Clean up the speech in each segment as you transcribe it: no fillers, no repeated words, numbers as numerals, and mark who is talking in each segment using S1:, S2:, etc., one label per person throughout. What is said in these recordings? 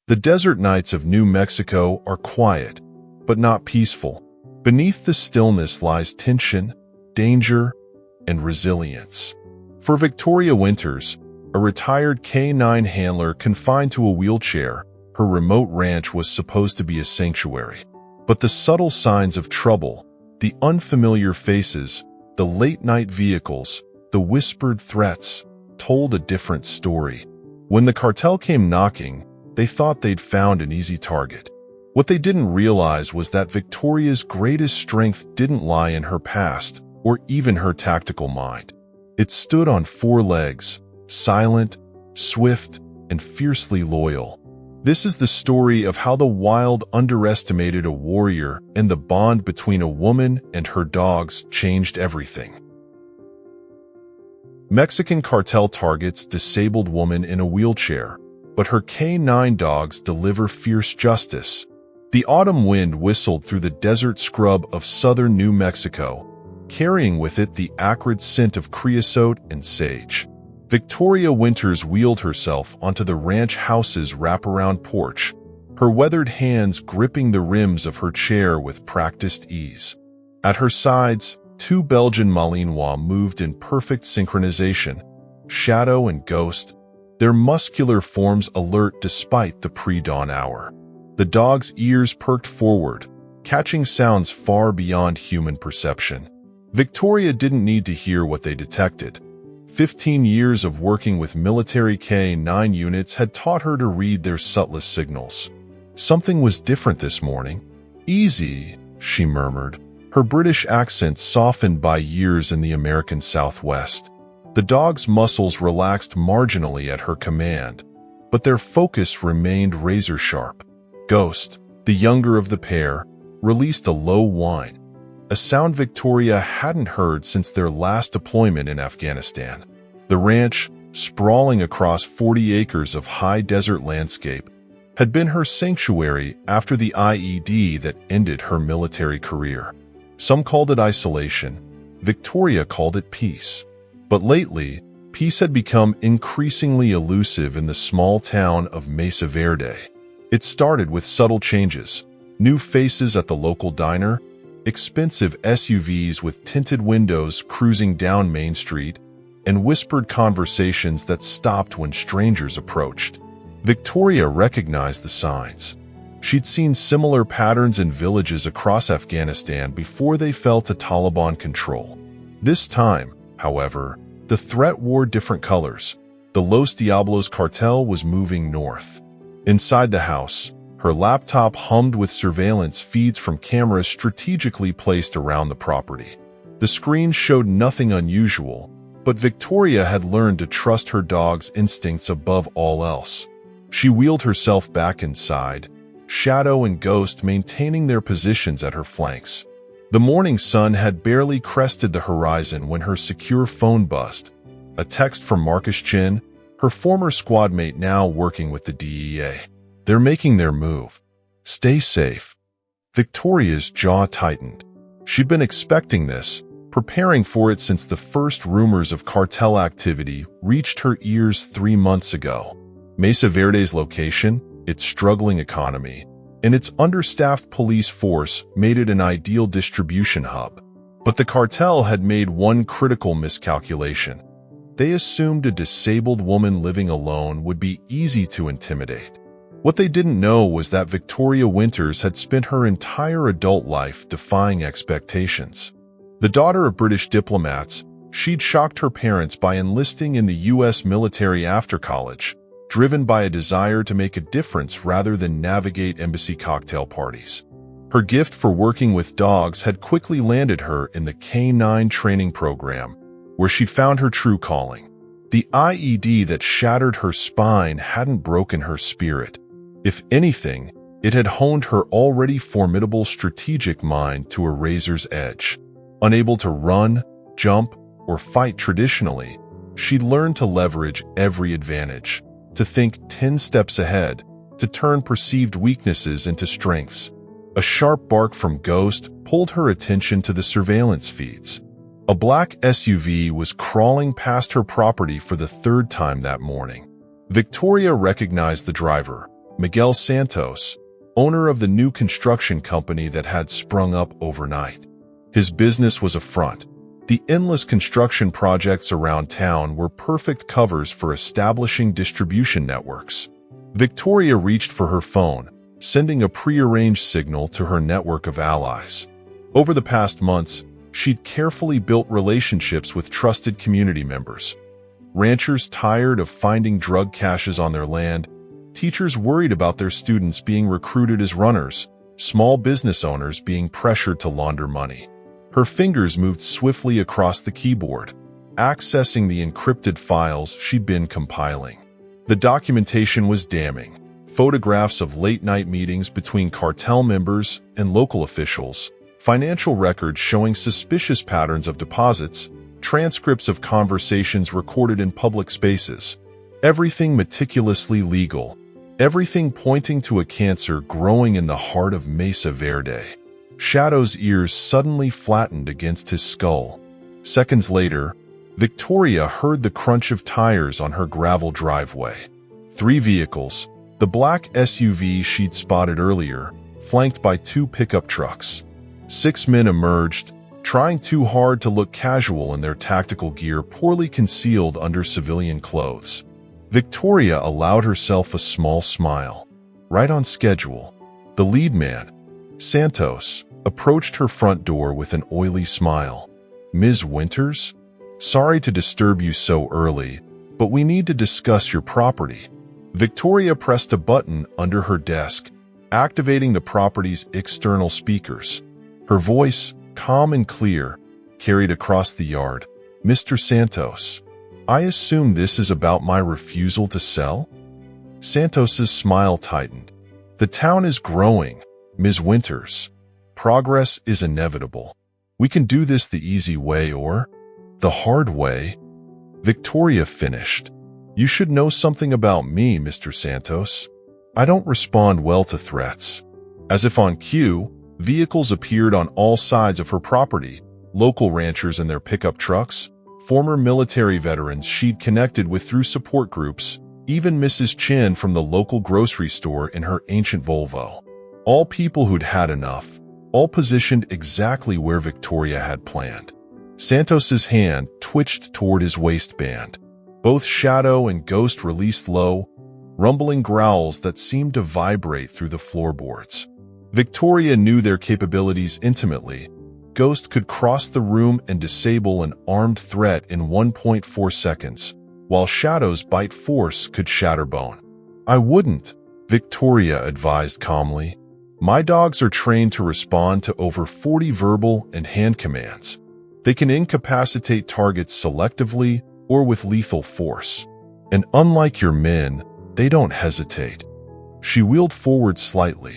S1: The desert nights of New Mexico are quiet, but not peaceful. Beneath the stillness lies tension, danger, and resilience. For Victoria Winters, a retired K-9 handler confined to a wheelchair, her remote ranch was supposed to be a sanctuary. But the subtle signs of trouble, the unfamiliar faces, the late-night vehicles, the whispered threats, told a different story. When the cartel came knocking, they thought they'd found an easy target. What they didn't realize was that Victoria's greatest strength didn't lie in her past or even her tactical mind. It stood on four legs, silent, swift, and fiercely loyal. This is the story of how the wild underestimated a warrior, and the bond between a woman and her dogs changed everything. Mexican cartel targets disabled woman in a wheelchair, but her K-9 dogs deliver fierce justice. The autumn wind whistled through the desert scrub of southern New Mexico, carrying with it the acrid scent of creosote and sage. Victoria Winters wheeled herself onto the ranch house's wraparound porch, her weathered hands gripping the rims of her chair with practiced ease. At her sides, two Belgian Malinois moved in perfect synchronization, Shadow and Ghost, their muscular forms alert despite the pre-dawn hour. The dog's ears perked forward, catching sounds far beyond human perception. Victoria didn't need to hear what they detected. 15 years of working with military K-9 units had taught her to read their subtlest signals. Something was different this morning. "Easy," she murmured, her British accent softened by years in the American Southwest. The dog's muscles relaxed marginally at her command, but their focus remained razor-sharp. Ghost, the younger of the pair, released a low whine, a sound Victoria hadn't heard since their last deployment in Afghanistan. The ranch, sprawling across 40 acres of high desert landscape, had been her sanctuary after the IED that ended her military career. Some called it isolation, Victoria called it peace. But lately, peace had become increasingly elusive in the small town of Mesa Verde. It started with subtle changes: new faces at the local diner, expensive SUVs with tinted windows cruising down Main Street, and whispered conversations that stopped when strangers approached. Victoria recognized the signs. She'd seen similar patterns in villages across Afghanistan before they fell to Taliban control. This time, however, the threat wore different colors. The Los Diablos cartel was moving north. Inside the house, her laptop hummed with surveillance feeds from cameras strategically placed around the property. The screen showed nothing unusual, but Victoria had learned to trust her dog's instincts above all else. She wheeled herself back inside, Shadow and Ghost maintaining their positions at her flanks. The morning sun had barely crested the horizon when her secure phone buzzed. A text from Marcus Chin, her former squadmate now working with the DEA. "They're making their move. Stay safe." Victoria's jaw tightened. She'd been expecting this, preparing for it since the first rumors of cartel activity reached her ears 3 months ago. Mesa Verde's location, its struggling economy, and its understaffed police force made it an ideal distribution hub. But the cartel had made one critical miscalculation. They assumed a disabled woman living alone would be easy to intimidate. What they didn't know was that Victoria Winters had spent her entire adult life defying expectations. The daughter of British diplomats, she'd shocked her parents by enlisting in the U.S. military after college, driven by a desire to make a difference rather than navigate embassy cocktail parties. Her gift for working with dogs had quickly landed her in the K-9 training program, where she found her true calling. The IED that shattered her spine hadn't broken her spirit. If anything, it had honed her already formidable strategic mind to a razor's edge. Unable to run, jump, or fight traditionally, she'd learned to leverage every advantage, to think 10 steps ahead, to turn perceived weaknesses into strengths. A sharp bark from Ghost pulled her attention to the surveillance feeds. A black SUV was crawling past her property for the third time that morning. Victoria recognized the driver, Miguel Santos, owner of the new construction company that had sprung up overnight. His business was a front. The endless construction projects around town were perfect covers for establishing distribution networks. Victoria reached for her phone, sending a prearranged signal to her network of allies. Over the past months, she'd carefully built relationships with trusted community members. Ranchers tired of finding drug caches on their land, teachers worried about their students being recruited as runners, small business owners being pressured to launder money. Her fingers moved swiftly across the keyboard, accessing the encrypted files she'd been compiling. The documentation was damning. Photographs of late-night meetings between cartel members and local officials, financial records showing suspicious patterns of deposits, transcripts of conversations recorded in public spaces. Everything meticulously legal. Everything pointing to a cancer growing in the heart of Mesa Verde. Shadow's ears suddenly flattened against his skull. Seconds later, Victoria heard the crunch of tires on her gravel driveway. 3 vehicles, the black SUV she'd spotted earlier, flanked by 2 pickup trucks. 6 men emerged, trying too hard to look casual in their tactical gear poorly concealed under civilian clothes. Victoria allowed herself a small smile. Right on schedule. The lead man, Santos, approached her front door with an oily smile. "Ms. Winters? Sorry to disturb you so early, but we need to discuss your property." Victoria pressed a button under her desk, activating the property's external speakers. Her voice, calm and clear, carried across the yard. "Mr. Santos, I assume this is about my refusal to sell?" Santos's smile tightened. "The town is growing, Ms. Winters. Progress is inevitable. We can do this the easy way or the hard way." Victoria finished. "You should know something about me, Mr. Santos. I don't respond well to threats." As if on cue, vehicles appeared on all sides of her property, local ranchers in their pickup trucks, former military veterans she'd connected with through support groups, even Mrs. Chen from the local grocery store in her ancient Volvo. All people who'd had enough, all positioned exactly where Victoria had planned. Santos's hand twitched toward his waistband. Both Shadow and Ghost released low, rumbling growls that seemed to vibrate through the floorboards. Victoria knew their capabilities intimately. Ghost could cross the room and disable an armed threat in 1.4 seconds, while Shadow's bite force could shatter bone. "I wouldn't," Victoria advised calmly. "My dogs are trained to respond to over 40 verbal and hand commands. They can incapacitate targets selectively or with lethal force. And unlike your men, they don't hesitate." She wheeled forward slightly.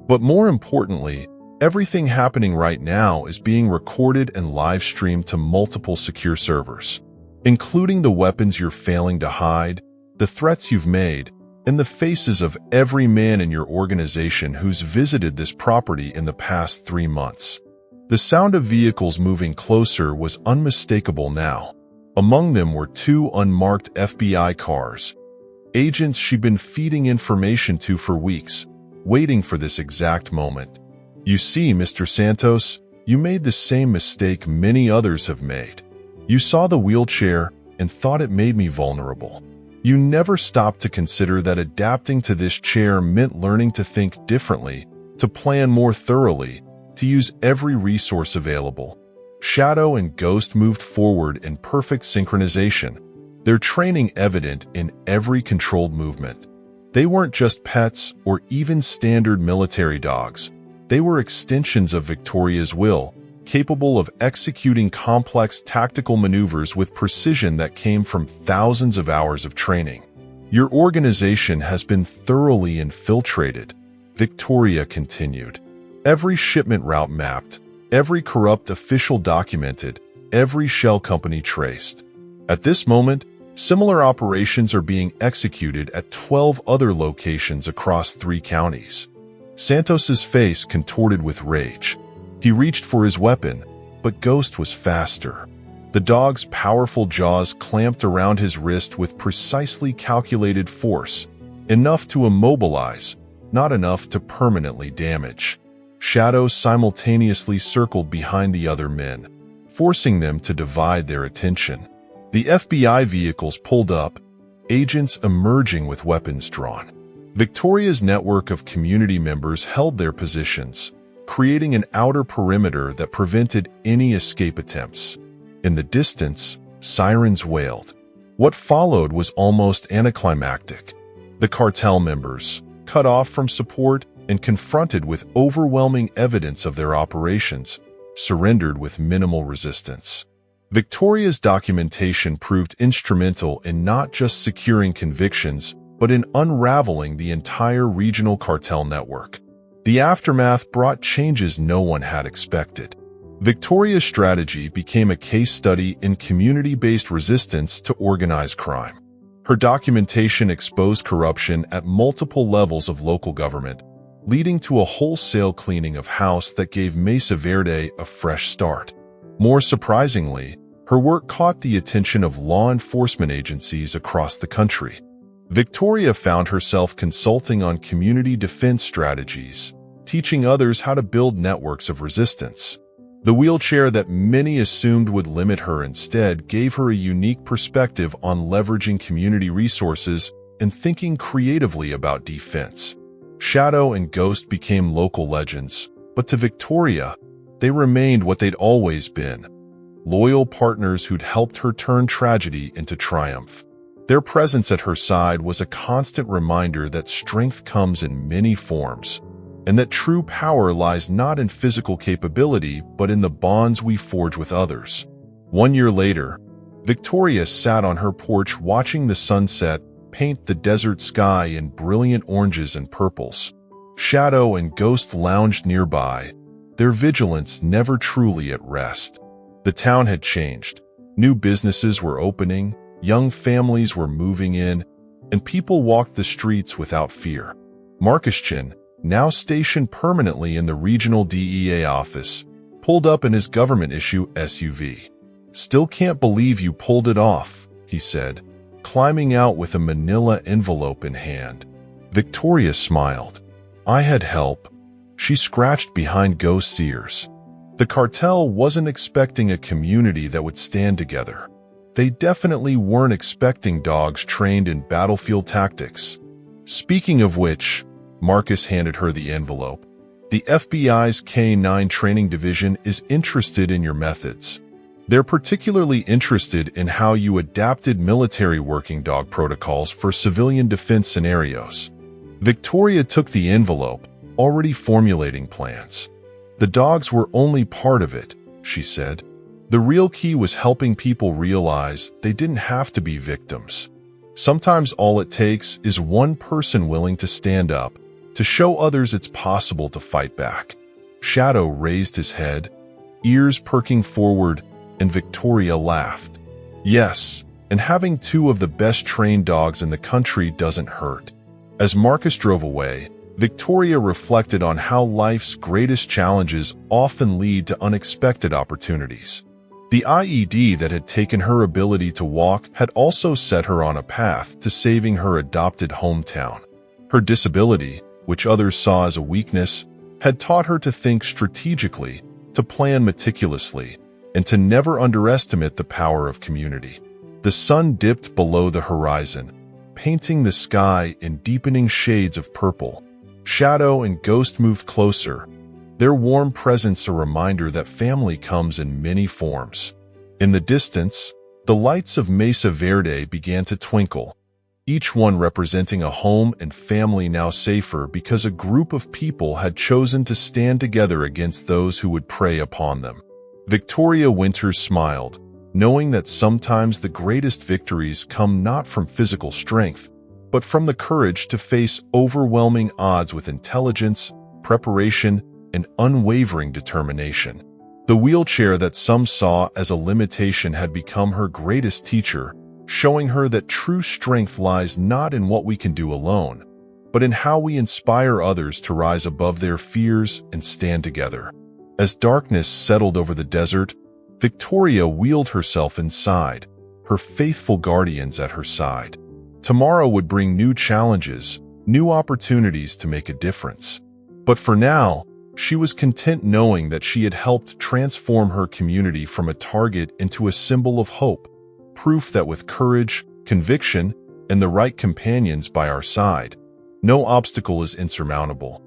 S1: "But more importantly, everything happening right now is being recorded and live-streamed to multiple secure servers, including the weapons you're failing to hide, the threats you've made, and the faces of every man in your organization who's visited this property in the past 3 months." The sound of vehicles moving closer was unmistakable now. Among them were 2 unmarked FBI cars, agents she'd been feeding information to for weeks, waiting for this exact moment. "You see, Mr. Santos, you made the same mistake many others have made. You saw the wheelchair and thought it made me vulnerable. You never stopped to consider that adapting to this chair meant learning to think differently, to plan more thoroughly, to use every resource available." Shadow and Ghost moved forward in perfect synchronization, their training evident in every controlled movement. They weren't just pets or even standard military dogs. They were extensions of Victoria's will, capable of executing complex tactical maneuvers with precision that came from thousands of hours of training. "Your organization has been thoroughly infiltrated," Victoria continued. "Every shipment route mapped, every corrupt official documented, every shell company traced. At this moment, similar operations are being executed at 12 other locations across 3 counties." Santos's face contorted with rage. He reached for his weapon, but Ghost was faster. The dog's powerful jaws clamped around his wrist with precisely calculated force, enough to immobilize, not enough to permanently damage. Shadows simultaneously circled behind the other men, forcing them to divide their attention. The FBI vehicles pulled up, agents emerging with weapons drawn. Victoria's network of community members held their positions, creating an outer perimeter that prevented any escape attempts. In the distance, sirens wailed. What followed was almost anticlimactic. The cartel members, cut off from support and confronted with overwhelming evidence of their operations, surrendered with minimal resistance. Victoria's documentation proved instrumental in not just securing convictions, but in unraveling the entire regional cartel network. The aftermath brought changes no one had expected. Victoria's strategy became a case study in community-based resistance to organized crime. Her documentation exposed corruption at multiple levels of local government, leading to a wholesale cleaning of house that gave Mesa Verde a fresh start. More surprisingly, her work caught the attention of law enforcement agencies across the country. Victoria found herself consulting on community defense strategies, teaching others how to build networks of resistance. The wheelchair that many assumed would limit her instead gave her a unique perspective on leveraging community resources and thinking creatively about defense. Shadow and Ghost became local legends, but to Victoria, they remained what they'd always been: loyal partners who'd helped her turn tragedy into triumph. Their presence at her side was a constant reminder that strength comes in many forms, and that true power lies not in physical capability but in the bonds we forge with others. 1 year later, Victoria sat on her porch watching the sunset paint the desert sky in brilliant oranges and purples. Shadow and Ghost lounged nearby, their vigilance never truly at rest. The town had changed. New businesses were opening, young families were moving in, and people walked the streets without fear. Marcus Chin, now stationed permanently in the regional DEA office, pulled up in his government-issue SUV. "Still can't believe you pulled it off," he said, climbing out with a manila envelope in hand. Victoria smiled. "I had help." She scratched behind Ghost's ears. The cartel wasn't expecting a community that would stand together. They definitely weren't expecting dogs trained in battlefield tactics. Speaking of which, Marcus handed her the envelope. "The FBI's K-9 training division is interested in your methods. They're particularly interested in how you adapted military working dog protocols for civilian defense scenarios." Victoria took the envelope, already formulating plans. "The dogs were only part of it," she said. "The real key was helping people realize they didn't have to be victims. Sometimes all it takes is one person willing to stand up, to show others it's possible to fight back." Shadow raised his head, ears perking forward, and Victoria laughed. "Yes, and having two of the best trained dogs in the country doesn't hurt." As Marcus drove away, Victoria reflected on how life's greatest challenges often lead to unexpected opportunities. The IED that had taken her ability to walk had also set her on a path to saving her adopted hometown. Her disability, which others saw as a weakness, had taught her to think strategically, to plan meticulously, and to never underestimate the power of community. The sun dipped below the horizon, painting the sky in deepening shades of purple. Shadow and Ghost moved closer, their warm presence a reminder that family comes in many forms. In the distance, the lights of Mesa Verde began to twinkle, each one representing a home and family now safer because a group of people had chosen to stand together against those who would prey upon them. Victoria Winters smiled, knowing that sometimes the greatest victories come not from physical strength, but from the courage to face overwhelming odds with intelligence, preparation, and unwavering determination. The wheelchair that some saw as a limitation had become her greatest teacher, showing her that true strength lies not in what we can do alone, but in how we inspire others to rise above their fears and stand together. As darkness settled over the desert, Victoria wheeled herself inside, her faithful guardians at her side. Tomorrow would bring new challenges, new opportunities to make a difference. But for now, she was content knowing that she had helped transform her community from a target into a symbol of hope, proof that with courage, conviction, and the right companions by our side, no obstacle is insurmountable.